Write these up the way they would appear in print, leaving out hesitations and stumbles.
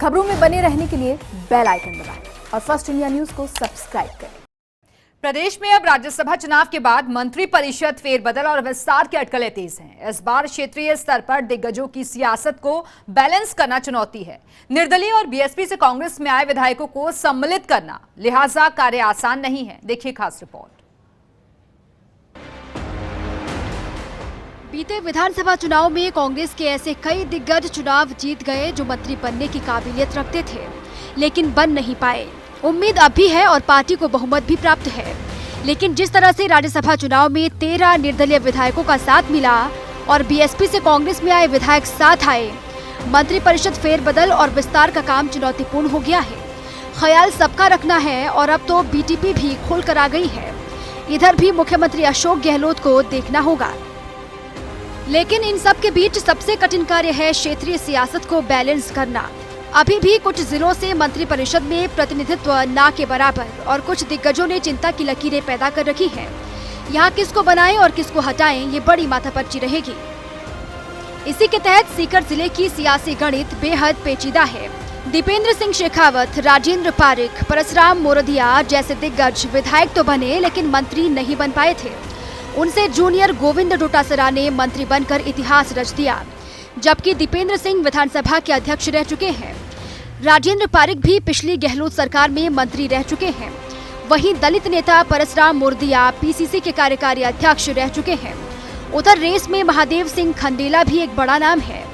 खबरों में बने रहने के लिए बेल आइकन दबाएं और फर्स्ट इंडिया न्यूज को सब्सक्राइब करें। प्रदेश में अब राज्यसभा चुनाव के बाद मंत्री परिषद फेरबदल और विस्तार की अटकलें तेज हैं। इस बार क्षेत्रीय स्तर पर दिग्गजों की सियासत को बैलेंस करना चुनौती है। निर्दलीय और बीएसपी से कांग्रेस में आए विधायकों को सम्मिलित करना लिहाजा कार्य आसान नहीं है। देखिए खास रिपोर्ट। बीते विधानसभा चुनाव में कांग्रेस के ऐसे कई दिग्गज चुनाव जीत गए जो मंत्री बनने की काबिलियत रखते थे, लेकिन बन नहीं पाए। उम्मीद अब भी है और पार्टी को बहुमत भी प्राप्त है, लेकिन जिस तरह से राज्यसभा चुनाव में 13 निर्दलीय विधायकों का साथ मिला और बीएसपी से कांग्रेस में आए विधायक साथ आए, मंत्री परिषद फेरबदल और विस्तार का काम चुनौतीपूर्ण हो गया है। ख्याल सबका रखना है और अब तो बीटीपी भी खोल कर आ गई है। इधर भी मुख्यमंत्री अशोक गहलोत को देखना होगा, लेकिन इन सब के बीच सबसे कठिन कार्य है क्षेत्रीय सियासत को बैलेंस करना। अभी भी कुछ जिलों से मंत्री परिषद में प्रतिनिधित्व ना के बराबर और कुछ दिग्गजों ने चिंता की लकीरें पैदा कर रखी हैं। यहाँ किसको बनाएं और किसको हटाएं, ये बड़ी माथापच्ची रहेगी। इसी के तहत सीकर जिले की सियासी गणित बेहद पेचीदा है। दीपेंद्र सिंह शेखावत, राजेंद्र पारिक, परसराम मोरदिया जैसे दिग्गज विधायक तो बने, लेकिन मंत्री नहीं बन पाए थे। उनसे जूनियर गोविंद डोटासरा ने मंत्री बनकर इतिहास रच दिया, जबकि दीपेंद्र सिंह विधानसभा के अध्यक्ष रह चुके हैं। राजेंद्र पारिक भी पिछली गहलोत सरकार में मंत्री रह चुके हैं। वहीं दलित नेता परसराम मोरदिया पीसीसी के कार्यकारी अध्यक्ष रह चुके हैं। उधर रेस में महादेव सिंह खंडेला भी एक बड़ा नाम है।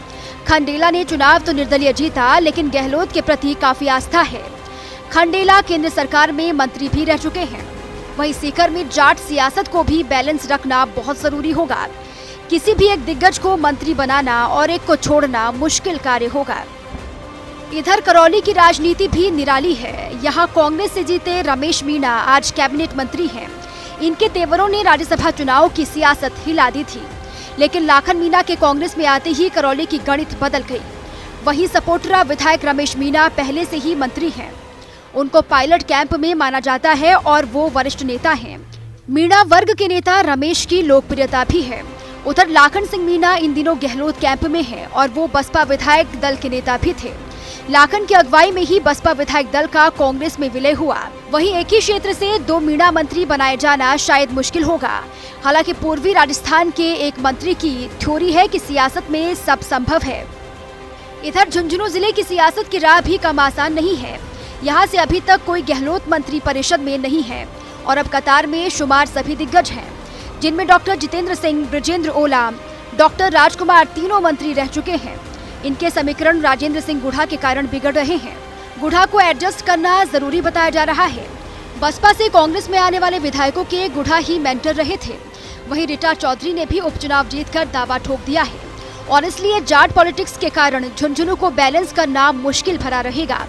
खंडेला ने चुनाव तो निर्दलीय जीता, लेकिन गहलोत के प्रति काफी आस्था है। खंडेला केंद्र सरकार में मंत्री भी रह चुके हैं। वहीं सीकर में जाट सियासत को भी बैलेंस रखना बहुत जरूरी होगा। किसी भी एक दिग्गज को मंत्री बनाना और एक को छोड़ना मुश्किल कार्य होगा। इधर करौली की राजनीति भी निराली है। यहाँ कांग्रेस से जीते रमेश मीणा आज कैबिनेट मंत्री हैं। इनके तेवरों ने राज्यसभा चुनाव की सियासत हिला दी थी, लेकिन लाखन मीणा के कांग्रेस में आते ही करौली की गणित बदल गई। वहीं सपोटरा विधायक रमेश मीणा पहले से ही मंत्री हैं। उनको पायलट कैंप में माना जाता है और वो वरिष्ठ नेता हैं। मीणा वर्ग के नेता रमेश की लोकप्रियता भी है। उधर लाखन सिंह मीणा इन दिनों गहलोत कैंप में है और वो बसपा विधायक दल के नेता भी थे। लाखन की अगुवाई में ही बसपा विधायक दल का कांग्रेस में विलय हुआ। वहीं एक ही क्षेत्र से 2 मीणा मंत्री बनाए जाना शायद मुश्किल होगा। हालांकि पूर्वी राजस्थान के एक मंत्री की थ्योरी है कि सियासत में सब संभव है। इधर झुंझुनू जिले की सियासत की राह भी कम आसान नहीं है। यहाँ से अभी तक कोई गहलोत मंत्री परिषद में नहीं है और अब कतार में शुमार सभी दिग्गज हैं, जिनमें डॉक्टर जितेंद्र सिंह, ब्रजेंद्र ओला, डॉक्टर राजकुमार तीनों मंत्री रह चुके हैं। इनके समीकरण राजेंद्र सिंह गुढ़ा के कारण बिगड़ रहे हैं। गुढ़ा को एडजस्ट करना जरूरी बताया जा रहा है। बसपा से कांग्रेस में आने वाले विधायकों के गुढ़ा ही मेंटर रहे थे। वहीं रीटा चौधरी ने भी उपचुनाव जीतकर दावा ठोक दिया है और इसलिए जाट पॉलिटिक्स के कारण झुंझुनू को बैलेंस करना मुश्किल भरा रहेगा।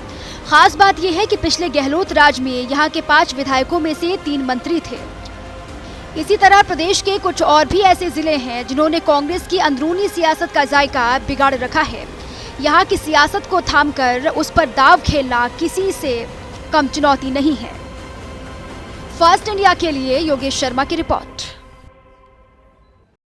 खास बात यह है कि पिछले गहलोत राज में यहाँ के 5 विधायकों में से 3 मंत्री थे। इसी तरह प्रदेश के कुछ और भी ऐसे जिले हैं जिन्होंने कांग्रेस की अंदरूनी सियासत का जायका बिगाड़ रखा है। यहाँ की सियासत को थामकर उस पर दाव खेलना किसी से कम चुनौती नहीं है। फर्स्ट इंडिया के लिए योगेश शर्मा की रिपोर्ट।